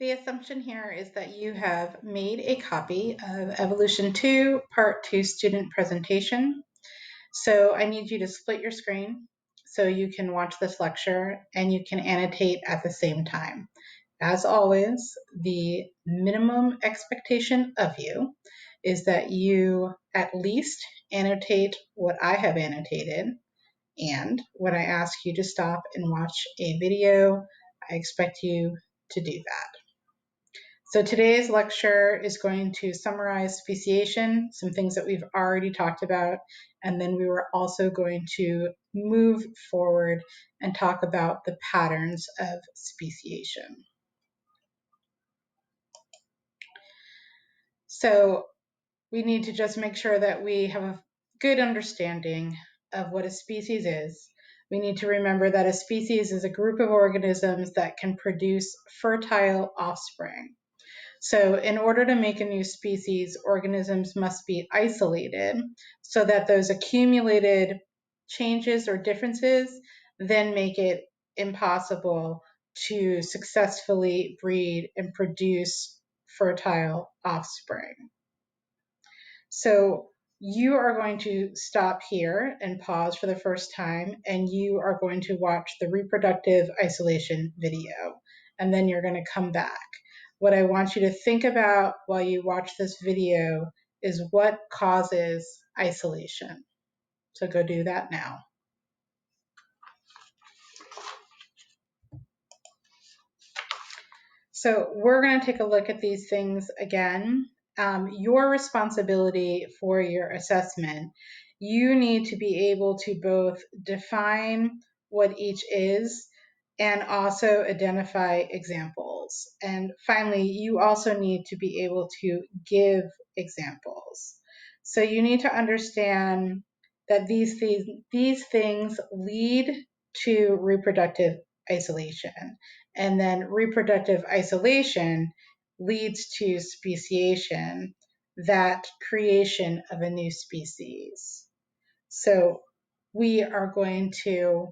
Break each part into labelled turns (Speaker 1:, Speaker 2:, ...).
Speaker 1: The assumption here is that you have made a copy of Evolution 2, Part 2 student presentation. So I need you to split your screen so you can watch this lecture and you can annotate at the same time. As always, the minimum expectation of you is that you at least annotate what I have annotated, and when I ask you to stop and watch a video, I expect you to do that. So today's lecture is going to summarize speciation, some things that we've already talked about, and then we were also going to move forward and talk about the patterns of speciation. So we need to just make sure that we have a good understanding of what a species is. We need to remember that a species is a group of organisms that can produce fertile offspring. So in order to make a new species, organisms must be isolated so that those accumulated changes or differences then make it impossible to successfully breed and produce fertile offspring. So you are going to stop here and pause for the first time, and you are going to watch the reproductive isolation video, and then you're going to come back. What I want you to think about while you watch this video is what causes isolation. So go do that now. So we're going to take a look at these things again. Your responsibility for your assessment, you need to be able to both define what each is and also identify examples. And finally, you also need to be able to give examples. So you need to understand that these things lead to reproductive isolation. And then reproductive isolation leads to speciation, that creation of a new species. So we are going to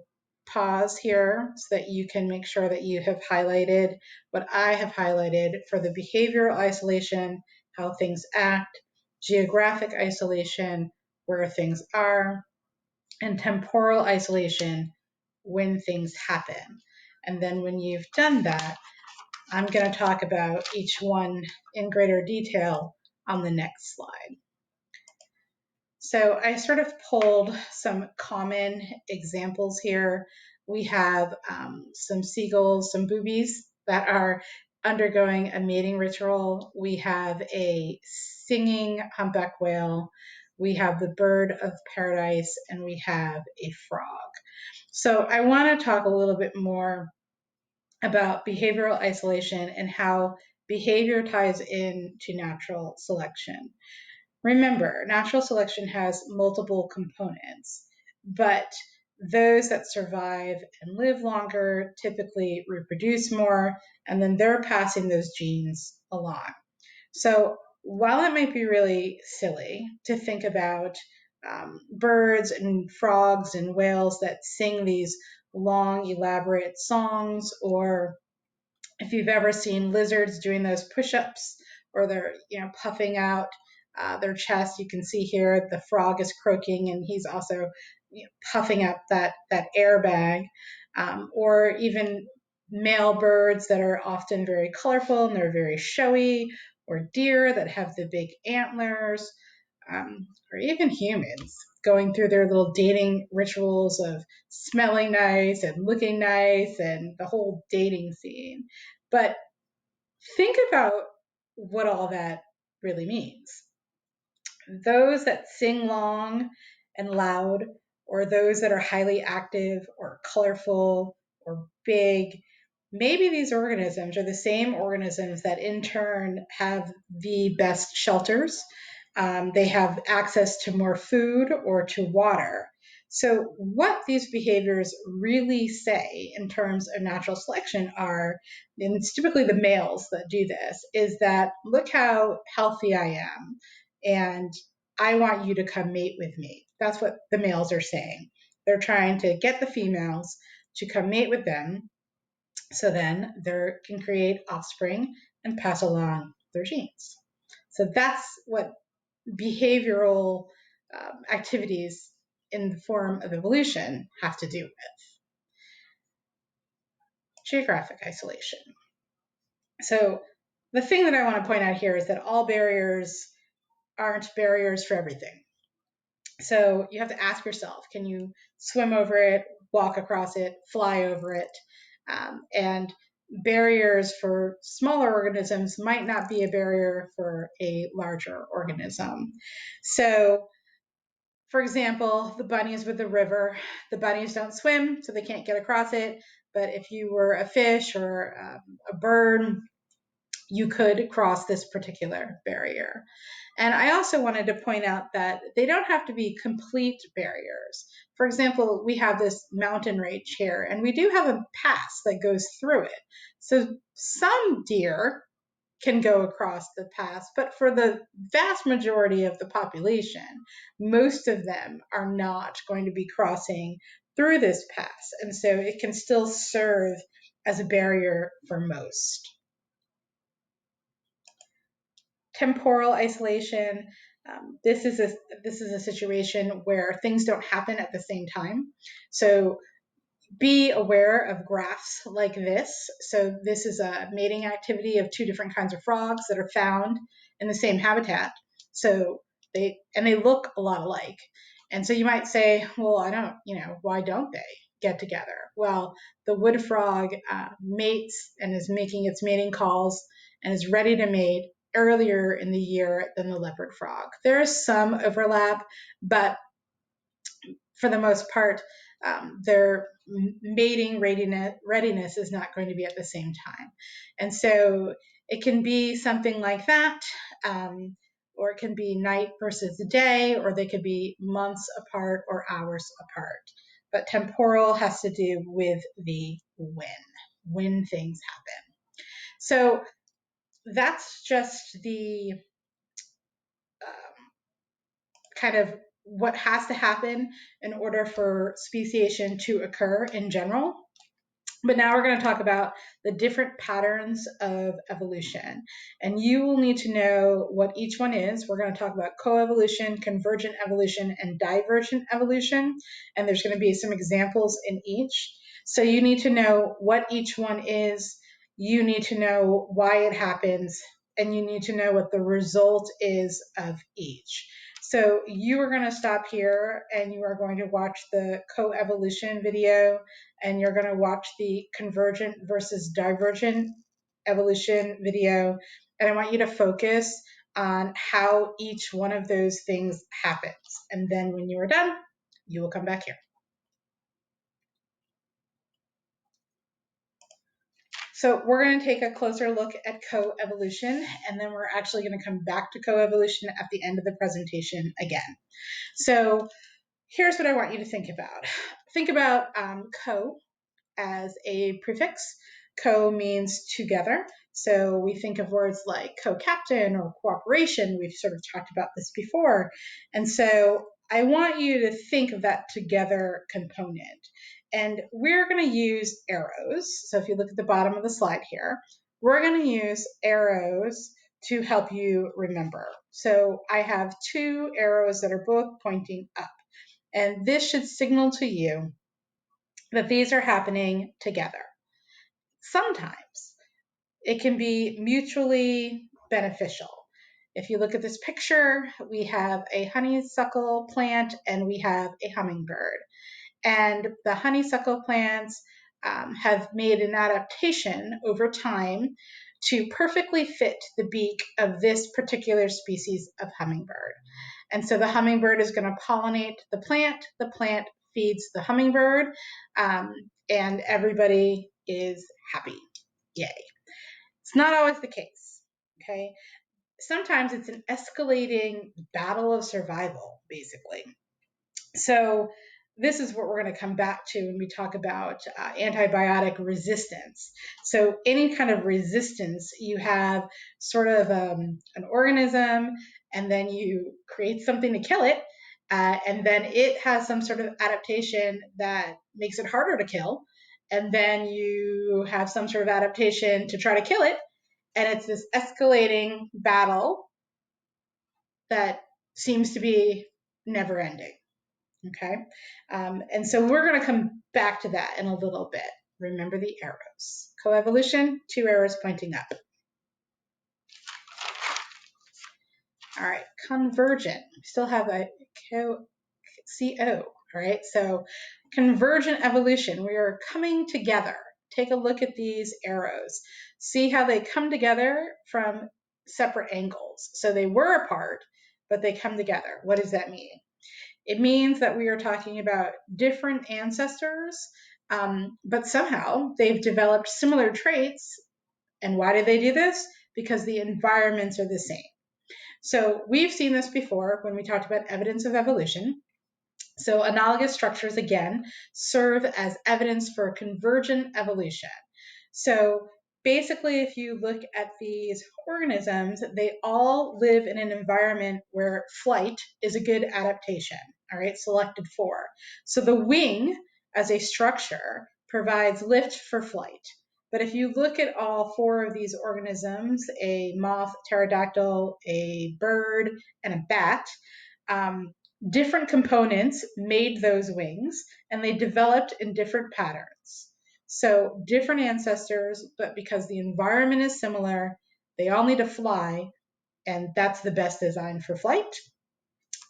Speaker 1: pause here so that you can make sure that you have highlighted what I have highlighted for the behavioral isolation, how things act, geographic isolation, where things are, and temporal isolation, when things happen. And then when you've done that, I'm going to talk about each one in greater detail on the next slide. So I sort of pulled some common examples here. We have some seagulls, some boobies that are undergoing a mating ritual. We have a singing humpback whale. We have the bird of paradise, and we have a frog. So I want to talk a little bit more about behavioral isolation and how behavior ties into natural selection. Remember, natural selection has multiple components, but those that survive and live longer typically reproduce more, and then they're passing those genes along. So while it might be really silly to think about birds and frogs and whales that sing these long, elaborate songs, or if you've ever seen lizards doing those push-ups, or they're puffing out their chest, you can see here the frog is croaking and he's also puffing up that airbag, or even male birds that are often very colorful and they're very showy, or deer that have the big antlers, or even humans going through their little dating rituals of smelling nice and looking nice and the whole dating scene. But think about what all that really means. Those that sing long and loud, or those that are highly active or colorful or big, maybe these organisms are the same organisms that in turn have the best shelters. They have access to more food or to water. So what these behaviors really say in terms of natural selection are, and it's typically the males that do this, is that look how healthy I am, and I want you to come mate with me. That's what the males are saying. They're trying to get the females to come mate with them. So then they can create offspring and pass along their genes. So that's what behavioral activities in the form of evolution have to do with. Geographic isolation. So the thing that I want to point out here is that all barriers aren't barriers for everything. So you have to ask yourself, can you swim over it, walk across it, fly over it? And barriers for smaller organisms might not be a barrier for a larger organism. So for example, the bunnies with the river, the bunnies don't swim, so they can't get across it. But if you were a fish or a bird, you could cross this particular barrier. And I also wanted to point out that they don't have to be complete barriers. For example, we have this mountain range here, and we do have a pass that goes through it. So some deer can go across the pass, but for the vast majority of the population, most of them are not going to be crossing through this pass. And so it can still serve as a barrier for most. Temporal isolation. This is a situation where things don't happen at the same time. So be aware of graphs like this. So this is a mating activity of two different kinds of frogs that are found in the same habitat. So they look a lot alike. And so you might say, well, why don't they get together? Well, the wood frog mates and is making its mating calls and is ready to mate earlier in the year than the leopard frog. There is some overlap, but for the most part, their mating readiness is not going to be at the same time. And so it can be something like that, or it can be night versus day, or they could be months apart or hours apart. But temporal has to do with the when things happen. So that's just the kind of what has to happen in order for speciation to occur in general. But now we're going to talk about the different patterns of evolution. And you will need to know what each one is. We're going to talk about coevolution, convergent evolution, and divergent evolution. And there's going to be some examples in each. So you need to know what each one is. You need to know why it happens. And you need to know what the result is of each. So you are going to stop here and you are going to watch the coevolution video, and you're going to watch the convergent versus divergent evolution video. And I want you to focus on how each one of those things happens. And then when you are done, you will come back here. So we're going to take a closer look at coevolution, and then we're actually going to come back to coevolution at the end of the presentation again. So here's what I want you to think about. Think about co as a prefix. Co means together. So we think of words like co-captain or cooperation. We've sort of talked about this before. And so I want you to think of that together component. And we're going to use arrows. So if you look at the bottom of the slide here, we're going to use arrows to help you remember. So I have two arrows that are both pointing up. And this should signal to you that these are happening together. Sometimes it can be mutually beneficial. If you look at this picture, we have a honeysuckle plant and we have a hummingbird. And the honeysuckle plants have made an adaptation over time to perfectly fit the beak of this particular species of hummingbird. And so the hummingbird is going to pollinate the plant feeds the hummingbird, and everybody is happy. Yay. It's not always the case, okay? Sometimes it's an escalating battle of survival, basically. So this is what we're going to come back to when we talk about antibiotic resistance. So any kind of resistance, you have sort of an organism, and then you create something to kill it, and then it has some sort of adaptation that makes it harder to kill. and then you have some sort of adaptation to try to kill it, and it's this escalating battle that seems to be never ending. Okay, and so we're going to come back to that in a little bit. Remember the arrows. Coevolution, 2 arrows pointing up. All right, convergent. We still have a CO. All right, so convergent evolution. We are coming together. Take a look at these arrows. See how they come together from separate angles. So they were apart, but they come together. What does that mean? It means that we are talking about different ancestors, but somehow they've developed similar traits. And why did they do this? Because the environments are the same. So we've seen this before when we talked about evidence of evolution. So analogous structures, again, serve as evidence for convergent evolution. So basically, if you look at these organisms, they all live in an environment where flight is a good adaptation, all right, selected for. So the wing as a structure provides lift for flight. But if you look at all 4 of these organisms, a moth, pterodactyl, a bird, and a bat, different components made those wings, and they developed in different patterns. So different ancestors, but because the environment is similar, they all need to fly, and that's the best design for flight.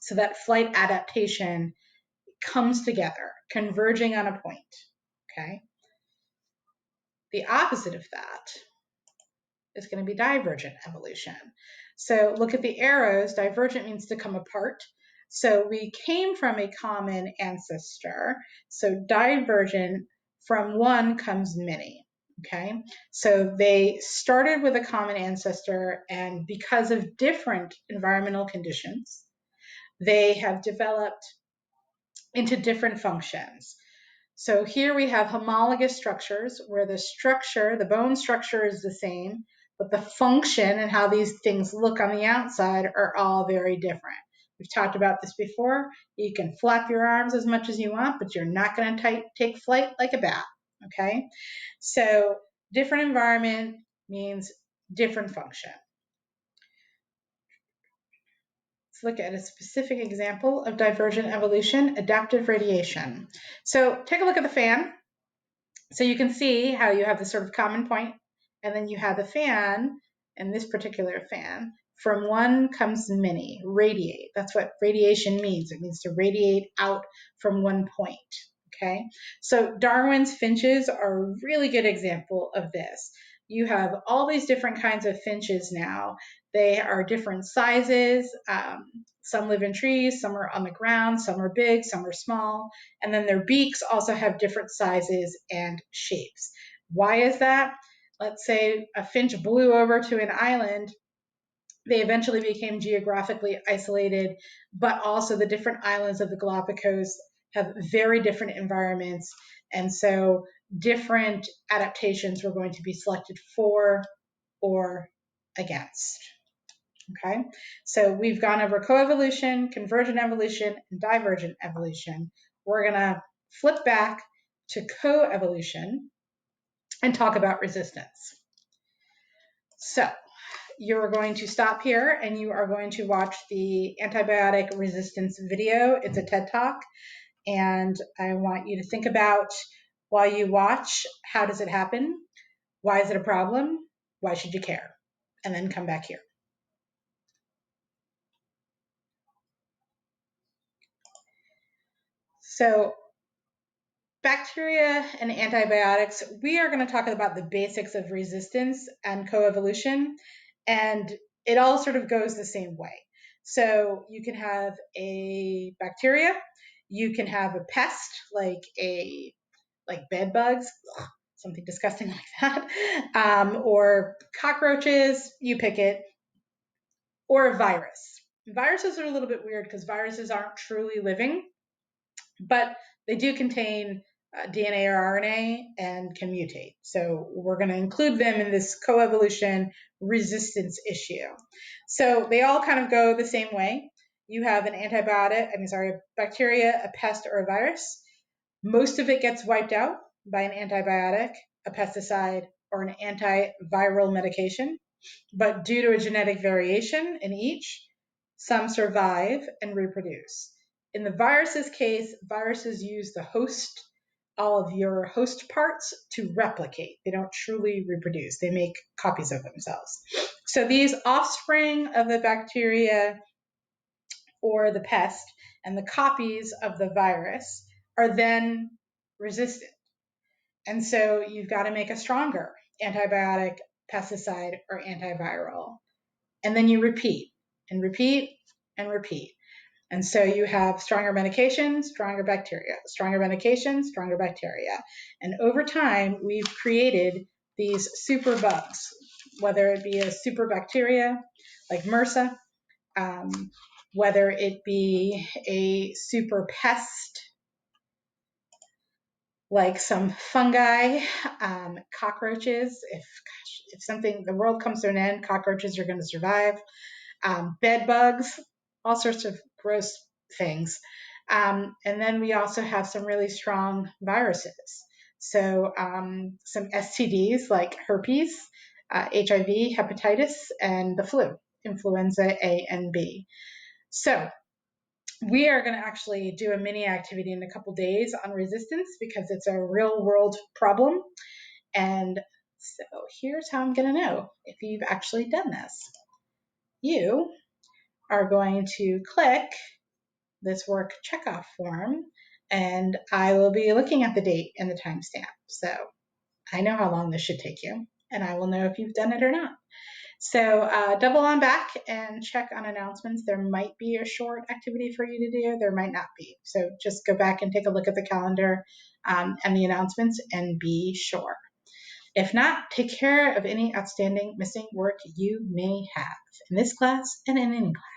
Speaker 1: So that flight adaptation comes together, converging on a point, okay? The opposite of that is going to be divergent evolution. So look at the arrows. Divergent means to come apart. So we came from a common ancestor. So divergent, from one comes many. Okay, so they started with a common ancestor, and because of different environmental conditions, they have developed into different functions. So here we have homologous structures where the structure, the bone structure is the same, but the function and how these things look on the outside are all very different. We've talked about this before. You can flap your arms as much as you want, but you're not going to take flight like a bat, okay? So different environment means different function. Let's look at a specific example of divergent evolution, adaptive radiation. So take a look at the fan. So you can see how you have this sort of common point, and then you have the fan, and this particular fan, from one comes many, radiate. That's what radiation means. It means to radiate out from one point, okay? So Darwin's finches are a really good example of this. You have all these different kinds of finches now. They are different sizes. Some live in trees, some are on the ground, some are big, some are small. And then their beaks also have different sizes and shapes. Why is that? Let's say a finch blew over to an island. They eventually became geographically isolated, but also the different islands of the Galapagos have very different environments. And so different adaptations were going to be selected for or against. Okay, so we've gone over coevolution, convergent evolution, and divergent evolution. We're going to flip back to coevolution and talk about resistance. So you're going to stop here and you are going to watch the antibiotic resistance video. It's a TED Talk, and I want you to think about, while you watch, how does it happen? Why is it a problem? Why should you care? And then come back here. So bacteria and antibiotics, we are going to talk about the basics of resistance and coevolution, and it all sort of goes the same way. So you can have a bacteria, you can have a pest like bed bugs, something disgusting like that, or cockroaches, you pick it, or a virus. Viruses are a little bit weird because viruses aren't truly living, but they do contain DNA or RNA and can mutate. So we're going to include them in this coevolution resistance issue. So they all kind of go the same way. You have an a bacteria, a pest, or a virus. Most of it gets wiped out by an antibiotic, a pesticide, or an antiviral medication, but due to a genetic variation in each, some survive and reproduce. In the virus's case, viruses use the host, all of your host parts, to replicate. They don't truly reproduce, they make copies of themselves. So these offspring of the bacteria or the pest and the copies of the virus are then resistant. And so you've got to make a stronger antibiotic, pesticide, or antiviral. And then you repeat and repeat and repeat. And so you have stronger medication, stronger bacteria, stronger medication, stronger bacteria. And over time, we've created these super bugs, whether it be a super bacteria like MRSA, whether it be a super pest like some fungi, cockroaches. If something, the world comes to an end, cockroaches are going to survive. Bed bugs, all sorts of gross things. And then we also have some really strong viruses. So some STDs like herpes, HIV, hepatitis, and the flu, influenza A and B. So we are going to actually do a mini activity in a couple days on resistance because it's a real world problem. And so here's how I'm going to know if you've actually done this. You are going to click this work checkoff form, and I will be looking at the date and the timestamp. So I know how long this should take you, and I will know if you've done it or not. So double on back and check on announcements. There might be a short activity for you to do. There might not be. So just go back and take a look at the calendar and the announcements and be sure. If not, take care of any outstanding missing work you may have in this class and in any class.